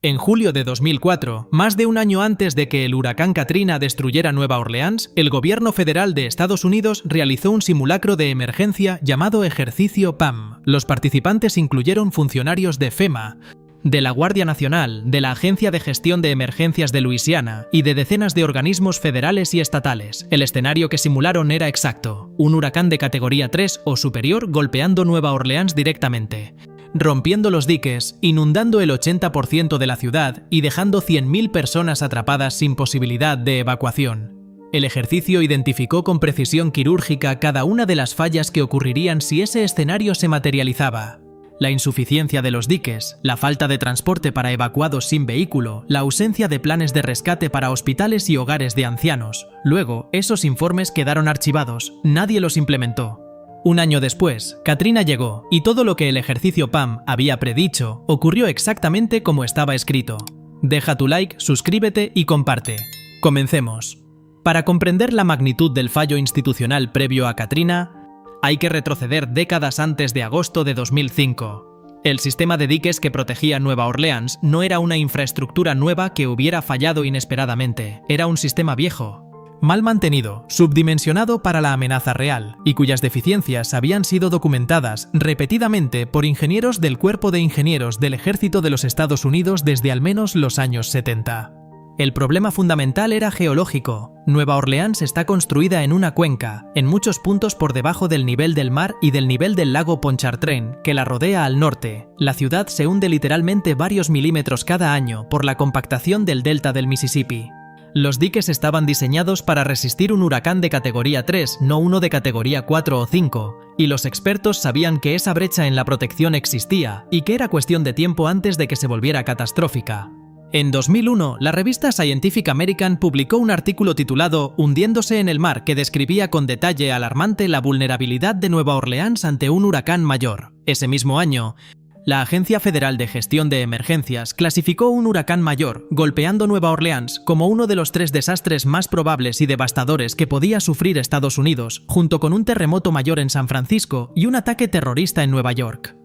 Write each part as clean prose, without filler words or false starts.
En julio de 2004, más de un año antes de que el huracán Katrina destruyera Nueva Orleans, el gobierno federal de Estados Unidos realizó un simulacro de emergencia llamado Ejercicio PAM. Los participantes incluyeron funcionarios de FEMA, de la Guardia Nacional, de la Agencia de Gestión de Emergencias de Luisiana y de decenas de organismos federales y estatales. El escenario que simularon era exacto: un huracán de categoría 3 o superior golpeando Nueva Orleans directamente, rompiendo los diques, inundando el 80% de la ciudad y dejando 100.000 personas atrapadas sin posibilidad de evacuación. El ejercicio identificó con precisión quirúrgica cada una de las fallas que ocurrirían si ese escenario se materializaba. La insuficiencia de los diques, la falta de transporte para evacuados sin vehículo, la ausencia de planes de rescate para hospitales y hogares de ancianos. Luego, esos informes quedaron archivados, nadie los implementó. Un año después, Katrina llegó, y todo lo que el ejercicio PAM había predicho ocurrió exactamente como estaba escrito. Deja tu like, suscríbete y comparte. Comencemos. Para comprender la magnitud del fallo institucional previo a Katrina, hay que retroceder décadas antes de agosto de 2005. El sistema de diques que protegía Nueva Orleans no era una infraestructura nueva que hubiera fallado inesperadamente, era un sistema viejo, mal mantenido, subdimensionado para la amenaza real, y cuyas deficiencias habían sido documentadas repetidamente por ingenieros del Cuerpo de Ingenieros del Ejército de los Estados Unidos desde al menos los años 70. El problema fundamental era geológico. Nueva Orleans está construida en una cuenca, en muchos puntos por debajo del nivel del mar y del nivel del lago Pontchartrain, que la rodea al norte. La ciudad se hunde literalmente varios milímetros cada año por la compactación del delta del Mississippi. Los diques estaban diseñados para resistir un huracán de categoría 3, no uno de categoría 4 o 5, y los expertos sabían que esa brecha en la protección existía y que era cuestión de tiempo antes de que se volviera catastrófica. En 2001, la revista Scientific American publicó un artículo titulado Hundiéndose en el mar que describía con detalle alarmante la vulnerabilidad de Nueva Orleans ante un huracán mayor. Ese mismo año, la Agencia Federal de Gestión de Emergencias clasificó un huracán mayor, golpeando Nueva Orleans, como uno de los 3 desastres más probables y devastadores que podía sufrir Estados Unidos, junto con un terremoto mayor en San Francisco y un ataque terrorista en Nueva York.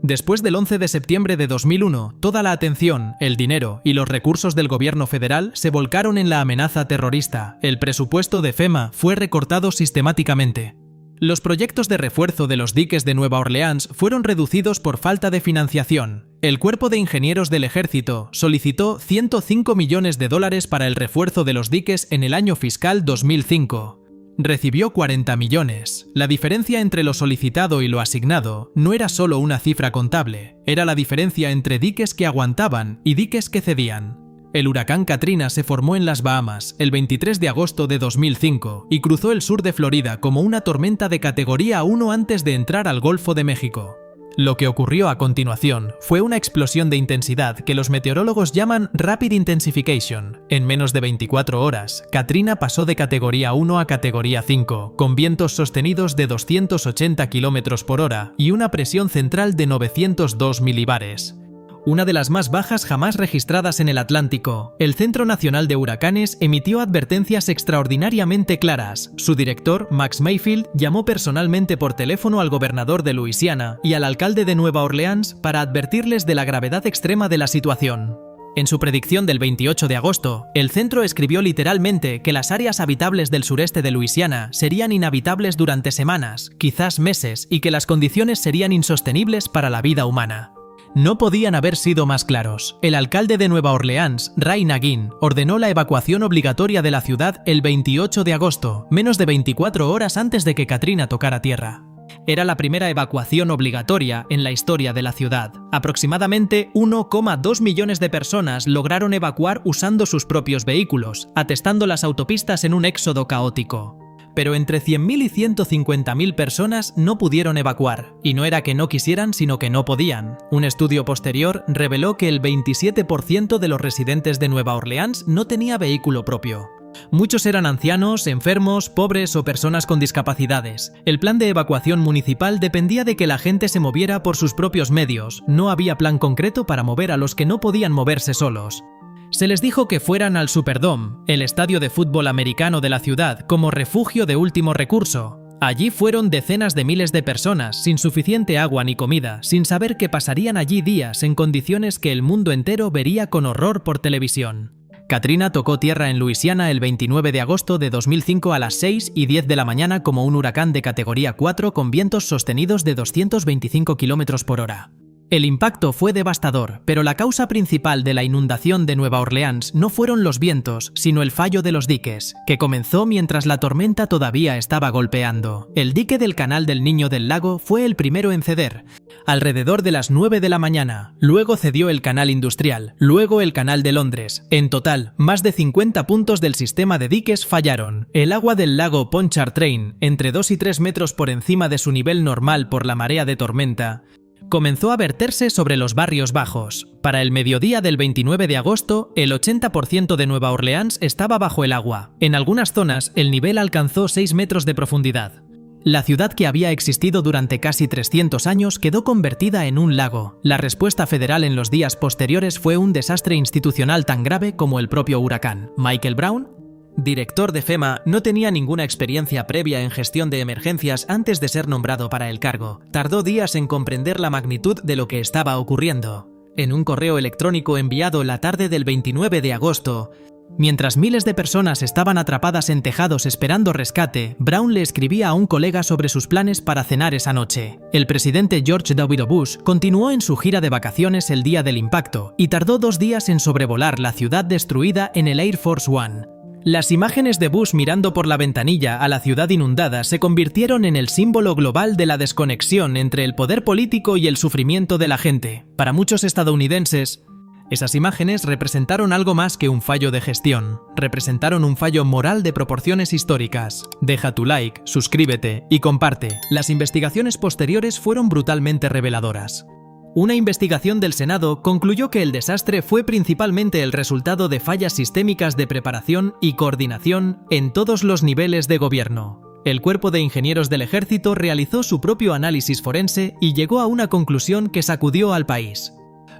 Después del 11 de septiembre de 2001, toda la atención, el dinero y los recursos del gobierno federal se volcaron en la amenaza terrorista. El presupuesto de FEMA fue recortado sistemáticamente. Los proyectos de refuerzo de los diques de Nueva Orleans fueron reducidos por falta de financiación. El Cuerpo de Ingenieros del Ejército solicitó $105 millones para el refuerzo de los diques en el año fiscal 2005. Recibió 40 millones. La diferencia entre lo solicitado y lo asignado no era solo una cifra contable, era la diferencia entre diques que aguantaban y diques que cedían. El huracán Katrina se formó en las Bahamas el 23 de agosto de 2005 y cruzó el sur de Florida como una tormenta de categoría 1 antes de entrar al Golfo de México. Lo que ocurrió a continuación fue una explosión de intensidad que los meteorólogos llaman Rapid Intensification. En menos de 24 horas, Katrina pasó de categoría 1 a categoría 5, con vientos sostenidos de 280 km por hora y una presión central de 902 milibares. Una de las más bajas jamás registradas en el Atlántico. El Centro Nacional de Huracanes emitió advertencias extraordinariamente claras. Su director, Max Mayfield, llamó personalmente por teléfono al gobernador de Luisiana y al alcalde de Nueva Orleans para advertirles de la gravedad extrema de la situación. En su predicción del 28 de agosto, el centro escribió literalmente que las áreas habitables del sureste de Luisiana serían inhabitables durante semanas, quizás meses, y que las condiciones serían insostenibles para la vida humana. No podían haber sido más claros. El alcalde de Nueva Orleans, Ray Nagin, ordenó la evacuación obligatoria de la ciudad el 28 de agosto, menos de 24 horas antes de que Katrina tocara tierra. Era la primera evacuación obligatoria en la historia de la ciudad. Aproximadamente 1,2 millones de personas lograron evacuar usando sus propios vehículos, atestando las autopistas en un éxodo caótico. Pero entre 100.000 y 150.000 personas no pudieron evacuar, y no era que no quisieran, sino que no podían. Un estudio posterior reveló que el 27% de los residentes de Nueva Orleans no tenía vehículo propio. Muchos eran ancianos, enfermos, pobres o personas con discapacidades. El plan de evacuación municipal dependía de que la gente se moviera por sus propios medios, no había plan concreto para mover a los que no podían moverse solos. Se les dijo que fueran al Superdome, el estadio de fútbol americano de la ciudad, como refugio de último recurso. Allí fueron decenas de miles de personas, sin suficiente agua ni comida, sin saber que pasarían allí días en condiciones que el mundo entero vería con horror por televisión. Katrina tocó tierra en Luisiana el 29 de agosto de 2005 a las 6:10 de la mañana como un huracán de categoría 4 con vientos sostenidos de 225 km por hora. El impacto fue devastador, pero la causa principal de la inundación de Nueva Orleans no fueron los vientos, sino el fallo de los diques, que comenzó mientras la tormenta todavía estaba golpeando. El dique del Canal del Niño del Lago fue el primero en ceder, alrededor de las 9 de la mañana. Luego cedió el Canal Industrial, luego el Canal de Londres. En total, más de 50 puntos del sistema de diques fallaron. El agua del lago Pontchartrain, entre 2 y 3 metros por encima de su nivel normal por la marea de tormenta, comenzó a verterse sobre los barrios bajos. Para el mediodía del 29 de agosto, el 80% de Nueva Orleans estaba bajo el agua. En algunas zonas, el nivel alcanzó 6 metros de profundidad. La ciudad, que había existido durante casi 300 años, quedó convertida en un lago. La respuesta federal en los días posteriores fue un desastre institucional tan grave como el propio huracán. Michael Brown, director de FEMA, no tenía ninguna experiencia previa en gestión de emergencias antes de ser nombrado para el cargo. Tardó días en comprender la magnitud de lo que estaba ocurriendo. En un correo electrónico enviado la tarde del 29 de agosto, mientras miles de personas estaban atrapadas en tejados esperando rescate, Brown le escribía a un colega sobre sus planes para cenar esa noche. El presidente George W. Bush continuó en su gira de vacaciones el día del impacto y tardó 2 días en sobrevolar la ciudad destruida en el Air Force One. Las imágenes de Bush mirando por la ventanilla a la ciudad inundada se convirtieron en el símbolo global de la desconexión entre el poder político y el sufrimiento de la gente. Para muchos estadounidenses, esas imágenes representaron algo más que un fallo de gestión. Representaron un fallo moral de proporciones históricas. Deja tu like, suscríbete y comparte. Las investigaciones posteriores fueron brutalmente reveladoras. Una investigación del Senado concluyó que el desastre fue principalmente el resultado de fallas sistémicas de preparación y coordinación en todos los niveles de gobierno. El Cuerpo de Ingenieros del Ejército realizó su propio análisis forense y llegó a una conclusión que sacudió al país.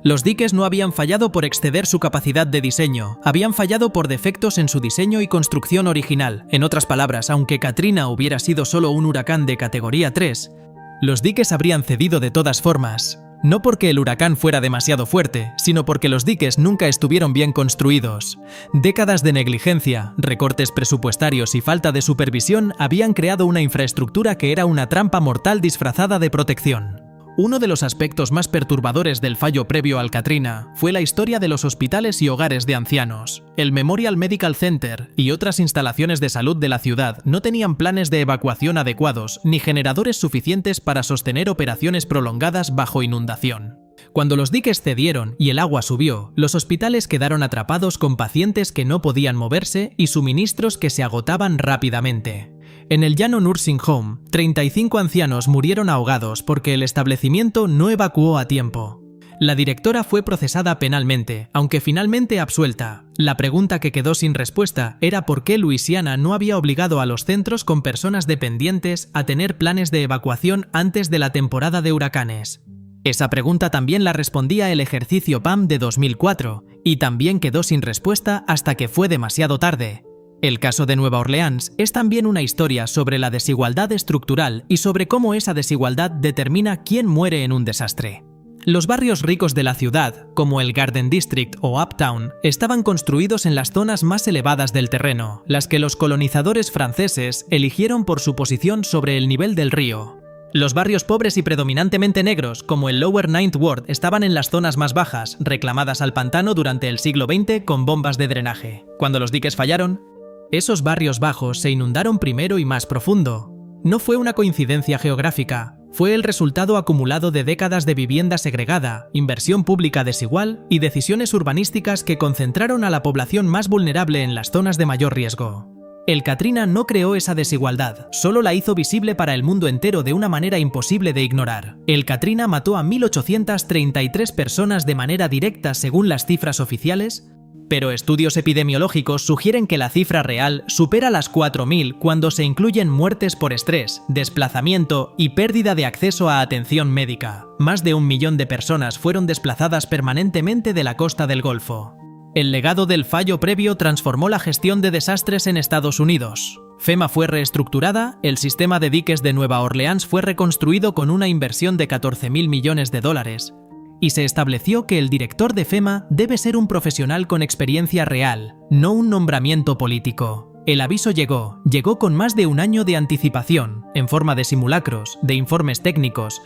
Los diques no habían fallado por exceder su capacidad de diseño, habían fallado por defectos en su diseño y construcción original. En otras palabras, aunque Katrina hubiera sido solo un huracán de categoría 3, los diques habrían cedido de todas formas. No porque el huracán fuera demasiado fuerte, sino porque los diques nunca estuvieron bien construidos. Décadas de negligencia, recortes presupuestarios y falta de supervisión habían creado una infraestructura que era una trampa mortal disfrazada de protección. Uno de los aspectos más perturbadores del fallo previo al Katrina fue la historia de los hospitales y hogares de ancianos. El Memorial Medical Center y otras instalaciones de salud de la ciudad no tenían planes de evacuación adecuados ni generadores suficientes para sostener operaciones prolongadas bajo inundación. Cuando los diques cedieron y el agua subió, los hospitales quedaron atrapados con pacientes que no podían moverse y suministros que se agotaban rápidamente. En el Llano Nursing Home, 35 ancianos murieron ahogados porque el establecimiento no evacuó a tiempo. La directora fue procesada penalmente, aunque finalmente absuelta. La pregunta que quedó sin respuesta era por qué Luisiana no había obligado a los centros con personas dependientes a tener planes de evacuación antes de la temporada de huracanes. Esa pregunta también la respondía el ejercicio PAM de 2004, y también quedó sin respuesta hasta que fue demasiado tarde. El caso de Nueva Orleans es también una historia sobre la desigualdad estructural y sobre cómo esa desigualdad determina quién muere en un desastre. Los barrios ricos de la ciudad, como el Garden District o Uptown, estaban construidos en las zonas más elevadas del terreno, las que los colonizadores franceses eligieron por su posición sobre el nivel del río. Los barrios pobres y predominantemente negros, como el Lower Ninth Ward, estaban en las zonas más bajas, reclamadas al pantano durante el siglo XX con bombas de drenaje. Cuando los diques fallaron, esos barrios bajos se inundaron primero y más profundo. No fue una coincidencia geográfica, fue el resultado acumulado de décadas de vivienda segregada, inversión pública desigual y decisiones urbanísticas que concentraron a la población más vulnerable en las zonas de mayor riesgo. El Katrina no creó esa desigualdad, solo la hizo visible para el mundo entero de una manera imposible de ignorar. El Katrina mató a 1.833 personas de manera directa según las cifras oficiales, pero estudios epidemiológicos sugieren que la cifra real supera las 4.000 cuando se incluyen muertes por estrés, desplazamiento y pérdida de acceso a atención médica. Más de 1 millón de personas fueron desplazadas permanentemente de la costa del Golfo. El legado del fallo previo transformó la gestión de desastres en Estados Unidos. FEMA fue reestructurada, el sistema de diques de Nueva Orleans fue reconstruido con una inversión de 14.000 millones de dólares, y se estableció que el director de FEMA debe ser un profesional con experiencia real, no un nombramiento político. El aviso llegó con más de un año de anticipación, en forma de simulacros, de informes técnicos,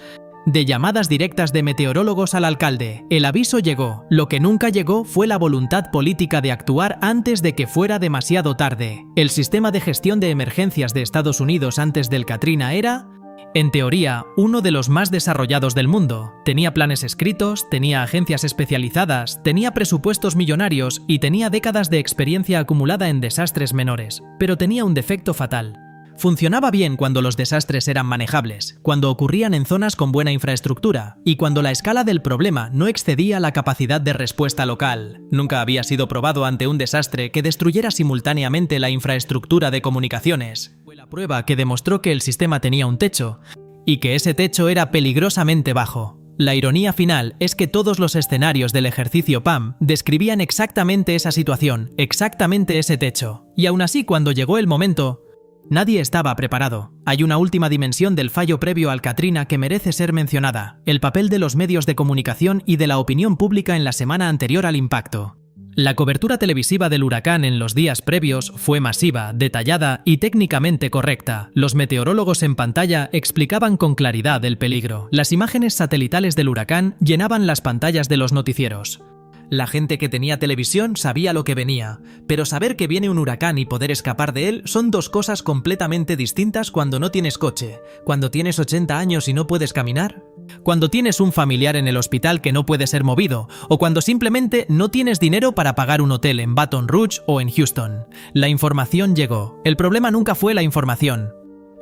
de llamadas directas de meteorólogos al alcalde. El aviso llegó. Lo que nunca llegó fue la voluntad política de actuar antes de que fuera demasiado tarde. El sistema de gestión de emergencias de Estados Unidos antes del Katrina era, en teoría, uno de los más desarrollados del mundo. Tenía planes escritos, tenía agencias especializadas, tenía presupuestos millonarios y tenía décadas de experiencia acumulada en desastres menores. Pero tenía un defecto fatal. Funcionaba bien cuando los desastres eran manejables, cuando ocurrían en zonas con buena infraestructura y cuando la escala del problema no excedía la capacidad de respuesta local. Nunca había sido probado ante un desastre que destruyera simultáneamente la infraestructura de comunicaciones. Fue la prueba que demostró que el sistema tenía un techo y que ese techo era peligrosamente bajo. La ironía final es que todos los escenarios del ejercicio PAM describían exactamente esa situación, exactamente ese techo. Y aún así, cuando llegó el momento, nadie estaba preparado. Hay una última dimensión del fallo previo al Katrina que merece ser mencionada: el papel de los medios de comunicación y de la opinión pública en la semana anterior al impacto. La cobertura televisiva del huracán en los días previos fue masiva, detallada y técnicamente correcta. Los meteorólogos en pantalla explicaban con claridad el peligro. Las imágenes satelitales del huracán llenaban las pantallas de los noticieros. La gente que tenía televisión sabía lo que venía, pero saber que viene un huracán y poder escapar de él son dos cosas completamente distintas cuando no tienes coche, cuando tienes 80 años y no puedes caminar, cuando tienes un familiar en el hospital que no puede ser movido, o cuando simplemente no tienes dinero para pagar un hotel en Baton Rouge o en Houston. La información llegó. El problema nunca fue la información.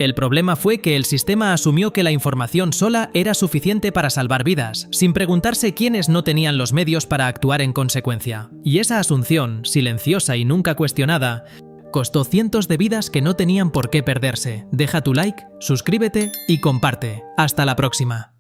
El problema fue que el sistema asumió que la información sola era suficiente para salvar vidas, sin preguntarse quiénes no tenían los medios para actuar en consecuencia. Y esa asunción, silenciosa y nunca cuestionada, costó cientos de vidas que no tenían por qué perderse. Deja tu like, suscríbete y comparte. Hasta la próxima.